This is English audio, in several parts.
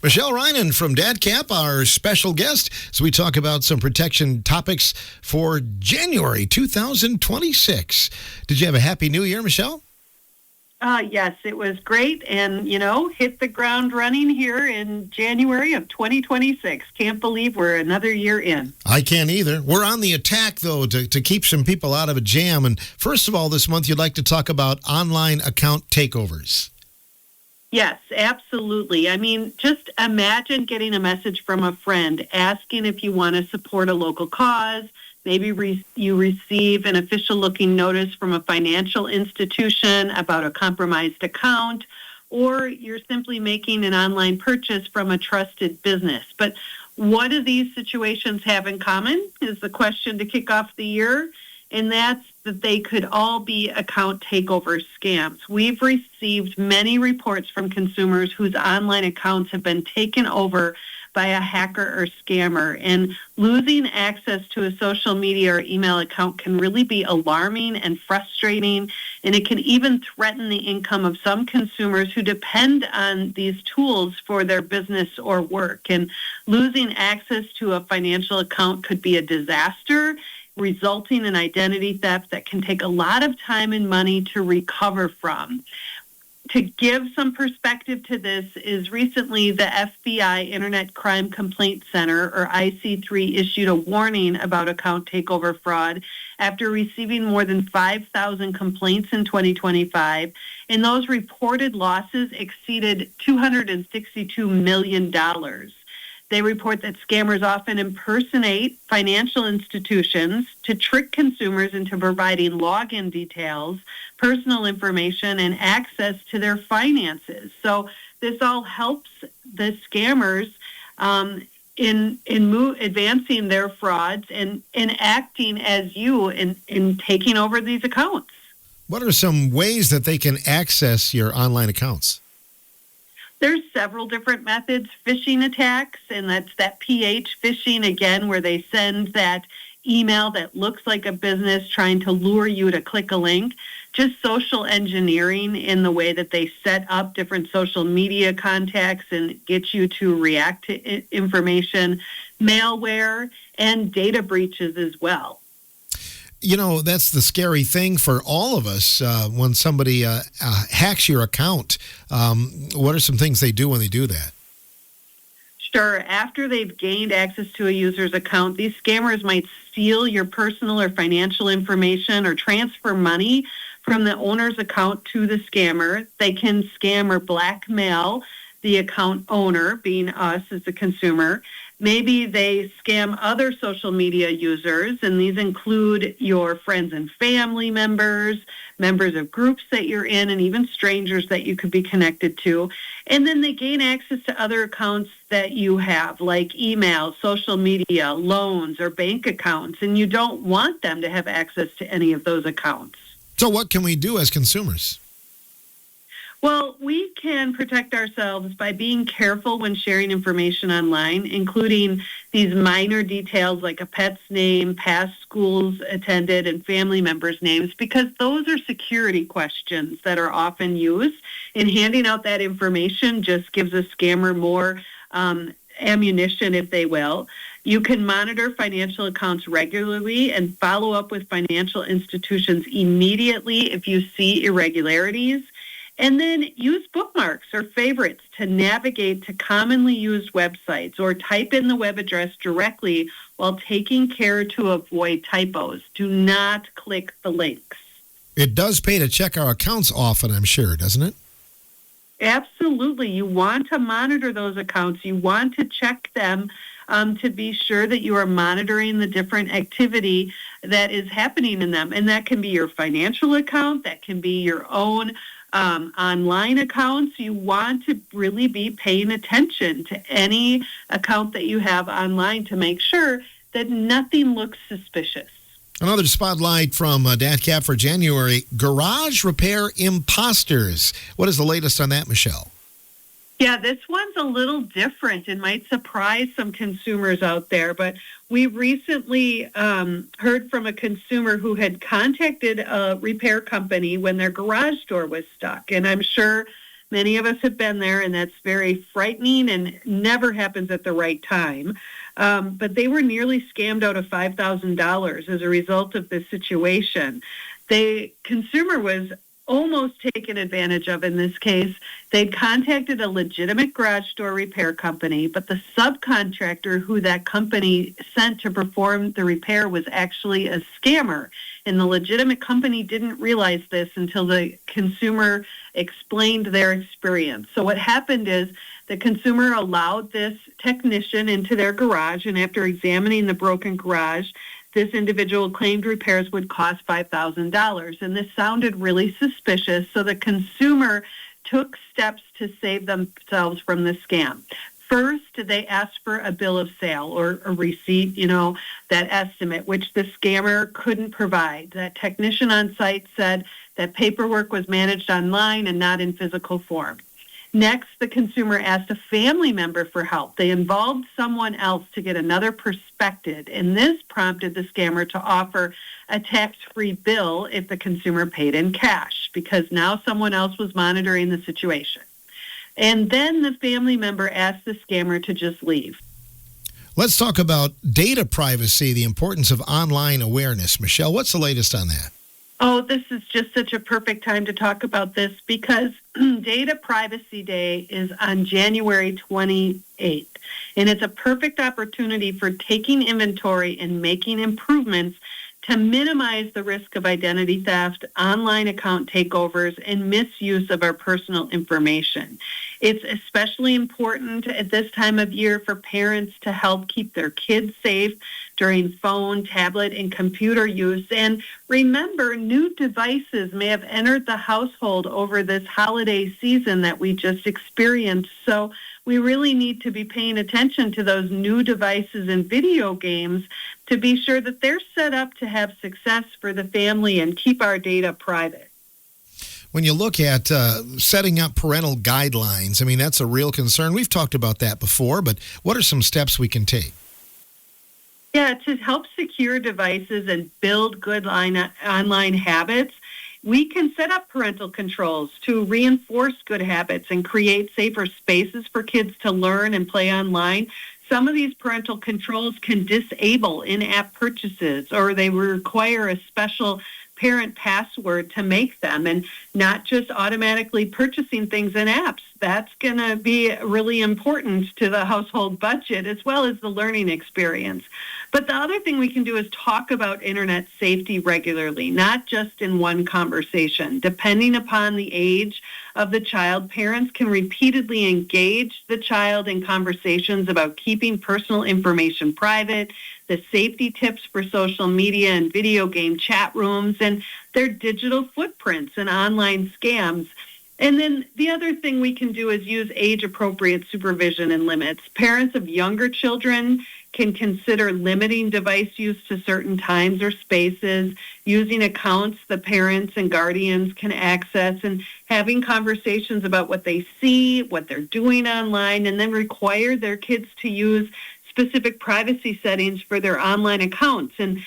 Michelle Reinen from DadCap, our special guest, as we talk about some protection topics for January 2026. Did you have a happy new year, Michelle? Yes, it was great. And, hit the ground running here in January of 2026. Can't believe we're another year in. I can't either. We're on the attack, though, to keep some people out of a jam. And first of all, this month, you'd like to talk about online account takeovers. Yes, absolutely. I mean, just imagine getting a message from a friend asking if you want to support a local cause. Maybe you receive an official-looking notice from a financial institution about a compromised account, or you're simply making an online purchase from a trusted business. But what do these situations have in common is the question to kick off the year, and that's that they could all be account takeover scams. We've received many reports from consumers whose online accounts have been taken over by a hacker or scammer, and losing access to a social media or email account can really be alarming and frustrating, and it can even threaten the income of some consumers who depend on these tools for their business or work. And losing access to a financial account could be a disaster, resulting in identity theft that can take a lot of time and money to recover from. To give some perspective to this is recently the FBI Internet Crime Complaint Center, or IC3, issued a warning about account takeover fraud after receiving more than 5,000 complaints in 2025, and those reported losses exceeded $262 million. They report that scammers often impersonate financial institutions to trick consumers into providing login details, personal information, and access to their finances. So this all helps the scammers in advancing their frauds and in acting as you in taking over these accounts. What are some ways that they can access your online accounts? There's several different methods. Phishing attacks, and that's that PH phishing, again, where they send that email that looks like a business trying to lure you to click a link. Just social engineering in the way that they set up different social media contacts and get you to react to information, malware, and data breaches as well. You know, that's the scary thing for all of us when somebody hacks your account. What are some things they do when they do that? Sure. After they've gained access to a user's account, these scammers might steal your personal or financial information or transfer money from the owner's account to the scammer. They can scam or blackmail the account owner, being us as the consumer. Maybe they scam other social media users, and these include your friends and family members, members of groups that you're in, and even strangers that you could be connected to. And then they gain access to other accounts that you have, like email, social media, loans, or bank accounts, and you don't want them to have access to any of those accounts. So what can we do as consumers? Well, we can protect ourselves by being careful when sharing information online, including these minor details like a pet's name, past schools attended, and family members' names, because those are security questions that are often used. And handing out that information just gives a scammer more ammunition, if they will. You can monitor financial accounts regularly and follow up with financial institutions immediately if you see irregularities. And then use bookmarks or favorites to navigate to commonly used websites, or type in the web address directly while taking care to avoid typos. Do not click the links. It does pay to check our accounts often, I'm sure, doesn't it? Absolutely. You want to monitor those accounts. You want to check them to be sure that you are monitoring the different activity that is happening in them. And that can be your financial account. That can be your own online accounts. You want to really be paying attention to any account that you have online to make sure that nothing looks suspicious. Another spotlight from DadCap for January, garage repair imposters. What is the latest on that, Michelle? Yeah, this one's a little different and might surprise some consumers out there, but We recently heard from a consumer who had contacted a repair company when their garage door was stuck. And I'm sure many of us have been there, and that's very frightening and never happens at the right time. But they were nearly scammed out of $5,000 as a result of this situation. The consumer was almost taken advantage of in this case. They'd contacted a legitimate garage door repair company, but the subcontractor who that company sent to perform the repair was actually a scammer. And the legitimate company didn't realize this until the consumer explained their experience. So what happened is the consumer allowed this technician into their garage, and after examining the broken garage, this individual claimed repairs would cost $5,000. And this sounded really suspicious, so the consumer took steps to save themselves from the scam. First, they asked for a bill of sale or a receipt, that estimate, which the scammer couldn't provide. That technician on site said that paperwork was managed online and not in physical form. Next, the consumer asked a family member for help. They involved someone else to get another perspective, and this prompted the scammer to offer a tax-free bill if the consumer paid in cash, because now someone else was monitoring the situation. And then the family member asked the scammer to just leave. Let's talk about data privacy, the importance of online awareness. Michelle, what's the latest on that? Oh, this is just such a perfect time to talk about this because Data Privacy Day is on January 28th, and it's a perfect opportunity for taking inventory and making improvements to minimize the risk of identity theft, online account takeovers, and misuse of our personal information. It's especially important at this time of year for parents to help keep their kids safe during phone, tablet, and computer use. And remember, new devices may have entered the household over this holiday season that we just experienced. So we really need to be paying attention to those new devices and video games to be sure that they're set up to have success for the family and keep our data private. When you look at setting up parental guidelines, I mean, that's a real concern. We've talked about that before, but what are some steps we can take? Yeah, to help secure devices and build good online habits, we can set up parental controls to reinforce good habits and create safer spaces for kids to learn and play online. Some of these parental controls can disable in-app purchases, or they require a special parent password to make them, and not just automatically purchasing things in apps. That's going to be really important to the household budget as well as the learning experience. But the other thing we can do is talk about internet safety regularly, not just in one conversation. Depending upon the age of the child, parents can repeatedly engage the child in conversations about keeping personal information private, the safety tips for social media and video game chat rooms, and their digital footprints and online scams. And then the other thing we can do is use age-appropriate supervision and limits. Parents of younger children can consider limiting device use to certain times or spaces, using accounts the parents and guardians can access, and having conversations about what they see, what they're doing online, and then require their kids to use specific privacy settings for their online accounts. And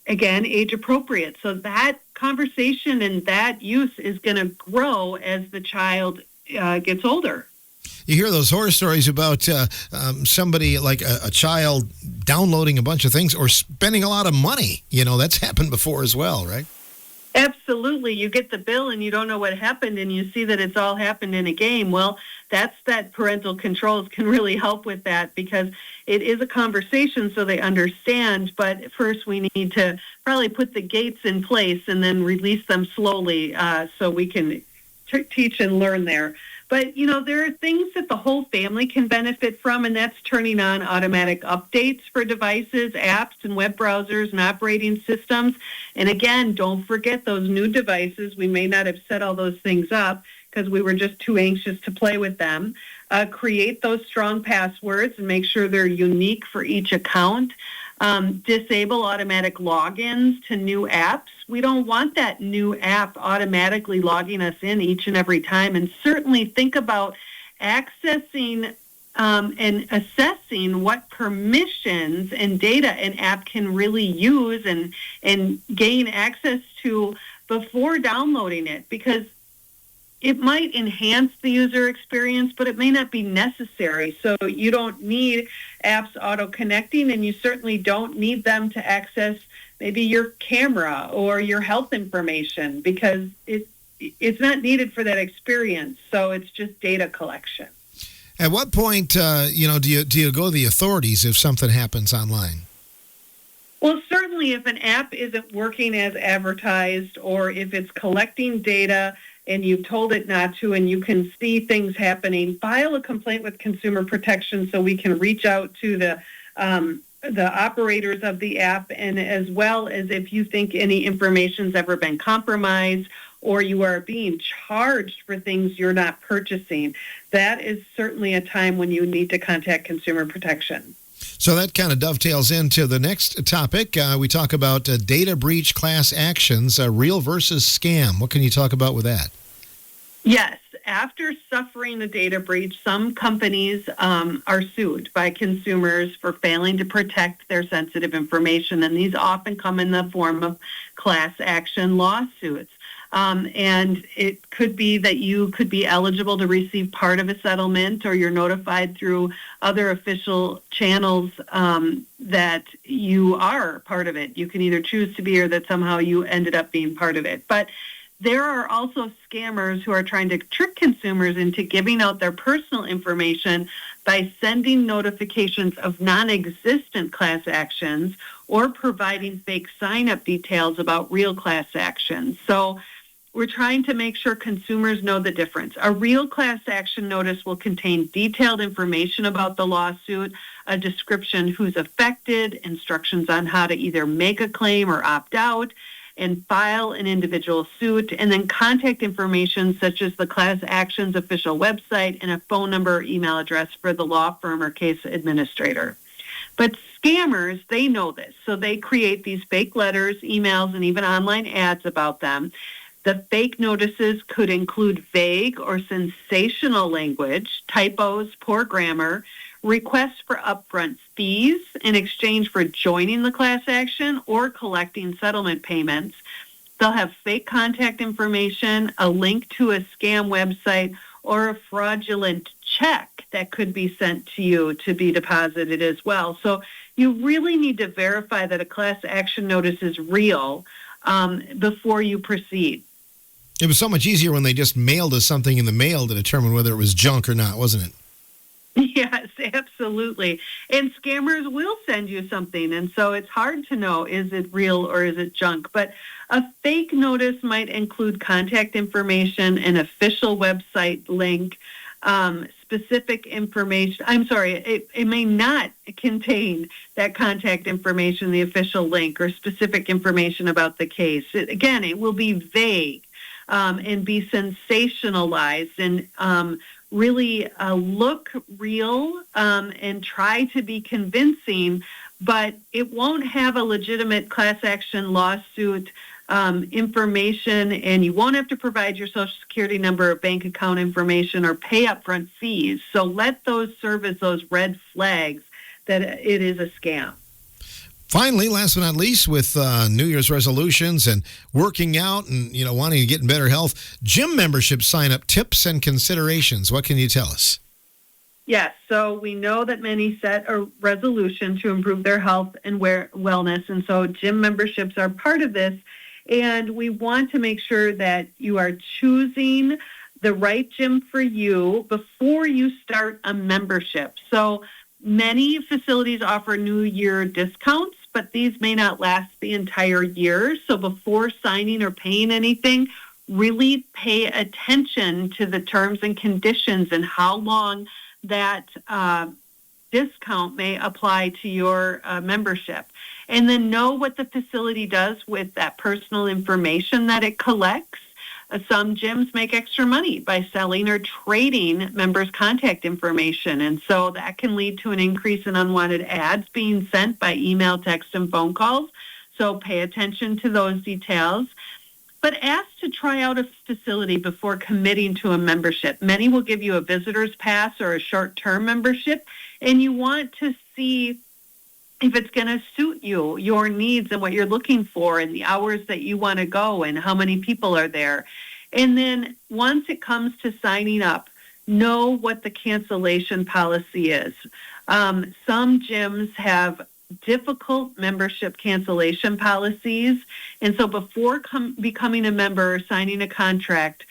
again, age appropriate. So that conversation and that use is going to grow as the child gets older. You hear those horror stories about somebody like a child downloading a bunch of things or spending a lot of money. That's happened before as well, right? Absolutely. You get the bill and you don't know what happened, and you see that it's all happened in a game. Well, that parental controls can really help with that, because it is a conversation so they understand. But first we need to probably put the gates in place and then release them slowly so we can teach and learn there. But, there are things that the whole family can benefit from, and that's turning on automatic updates for devices, apps, and web browsers and operating systems. And again, don't forget those new devices. We may not have set all those things up because we were just too anxious to play with them. Create those strong passwords and make sure they're unique for each account. Disable automatic logins to new apps. We don't want that new app automatically logging us in each and every time. And certainly think about accessing and assessing what permissions and data an app can really use and gain access to before downloading it, because it might enhance the user experience, but it may not be necessary. So you don't need apps auto-connecting, and you certainly don't need them to access maybe your camera or your health information, because it's not needed for that experience. So it's just data collection. At what point, do you go to the authorities if something happens online? Well, certainly if an app isn't working as advertised, or if it's collecting data and you've told it not to, and you can see things happening, file a complaint with Consumer Protection so we can reach out to the operators of the app, and as well as if you think any information's ever been compromised or you are being charged for things you're not purchasing. That is certainly a time when you need to contact Consumer Protection. So that kind of dovetails into the next topic. We talk about data breach class actions, real versus scam. What can you talk about with that? Yes. After suffering a data breach, some companies are sued by consumers for failing to protect their sensitive information, and these often come in the form of class action lawsuits. And it could be that you could be eligible to receive part of a settlement, or you're notified through other official channels that you are part of it. You can either choose to be, or that somehow you ended up being part of it. But there are also scammers who are trying to trick consumers into giving out their personal information by sending notifications of non-existent class actions or providing fake sign-up details about real class actions. So we're trying to make sure consumers know the difference. A real class action notice will contain detailed information about the lawsuit, a description who's affected, instructions on how to either make a claim or opt out, and file an individual suit, and then contact information such as the class action's official website and a phone number or email address for the law firm or case administrator. But scammers, they know this, so they create these fake letters, emails, and even online ads about them. The fake notices could include vague or sensational language, typos, poor grammar, requests for upfront fees in exchange for joining the class action or collecting settlement payments. They'll have fake contact information, a link to a scam website, or a fraudulent check that could be sent to you to be deposited as well. So you really need to verify that a class action notice is real before you proceed. It was so much easier when they just mailed us something in the mail to determine whether it was junk or not, wasn't it? Yes, absolutely. And scammers will send you something, and so it's hard to know, is it real or is it junk? But a fake notice might include contact information, an official website link, specific information. I'm sorry, it may not contain that contact information, the official link, or specific information about the case. Again, it will be vague and be sensationalized and really look real and try to be convincing, but it won't have a legitimate class action lawsuit information, and you won't have to provide your Social Security number or bank account information or pay upfront fees. So let those serve as those red flags that it is a scam. Finally, last but not least, with New Year's resolutions and working out and, wanting to get in better health, gym membership sign-up tips and considerations. What can you tell us? Yes, so we know that many set a resolution to improve their health and wellness, and so gym memberships are part of this. And we want to make sure that you are choosing the right gym for you before you start a membership. So many facilities offer New Year discounts, but these may not last the entire year. So before signing or paying anything, really pay attention to the terms and conditions and how long that discount may apply to your membership. And then know what the facility does with that personal information that it collects. Some gyms make extra money by selling or trading members' contact information, and so that can lead to an increase in unwanted ads being sent by email, text, and phone calls. So pay attention to those details. But ask to try out a facility before committing to a membership. Many will give you a visitor's pass or a short-term membership, and you want to see if it's going to suit you, your needs and what you're looking for and the hours that you want to go and how many people are there. And then once it comes to signing up, know what the cancellation policy is. Some gyms have difficult membership cancellation policies. And so before becoming a member or signing a contract,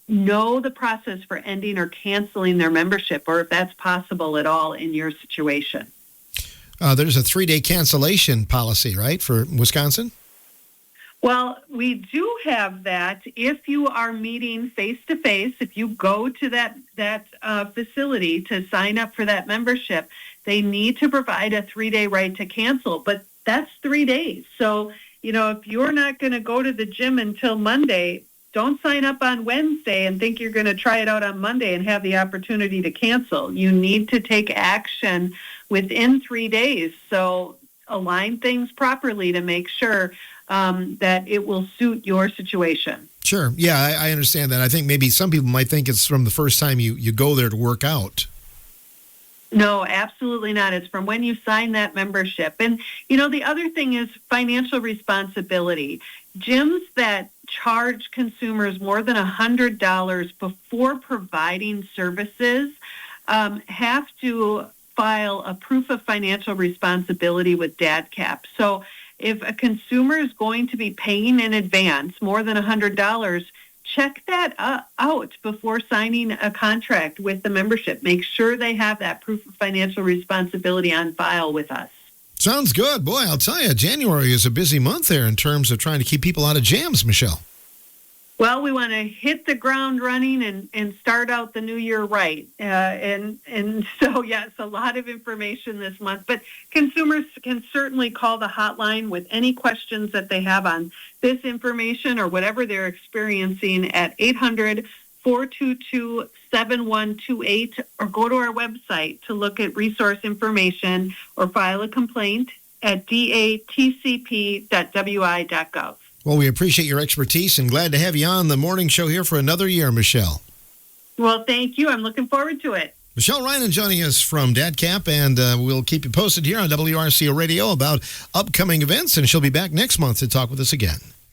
know the process for ending or canceling their membership, or if that's possible at all in your situation. There's a 3-day cancellation policy, right, for Wisconsin? Well, we do have that. If you are meeting face-to-face, if you go to that facility to sign up for that membership, they need to provide a 3-day right to cancel, but that's 3 days. So, if you're not going to go to the gym until Monday, don't sign up on Wednesday and think you're going to try it out on Monday and have the opportunity to cancel. You need to take action within 3 days. So align things properly to make sure that it will suit your situation. Sure. Yeah, I understand that. I think maybe some people might think it's from the first time you go there to work out. No, absolutely not. It's from when you sign that membership. And, the other thing is financial responsibility. Gyms that charge consumers more than $100 before providing services have to file a proof of financial responsibility with DADCAP. So if a consumer is going to be paying in advance more than $100, check that out before signing a contract with the membership. Make sure they have that proof of financial responsibility on file with us. Sounds good. Boy, I'll tell you, January is a busy month there in terms of trying to keep people out of jams, Michelle. Well, we want to hit the ground running and start out the new year right. And so, yes, a lot of information this month. But consumers can certainly call the hotline with any questions that they have on this information or whatever they're experiencing at 800-422-7128, or go to our website to look at resource information or file a complaint at datcp.wi.gov. Well, we appreciate your expertise and glad to have you on the morning show here for another year, Michelle. Well, thank you. I'm looking forward to it. Michelle Reinen joining us from DADCAP, and we'll keep you posted here on WRCO Radio about upcoming events, and she'll be back next month to talk with us again.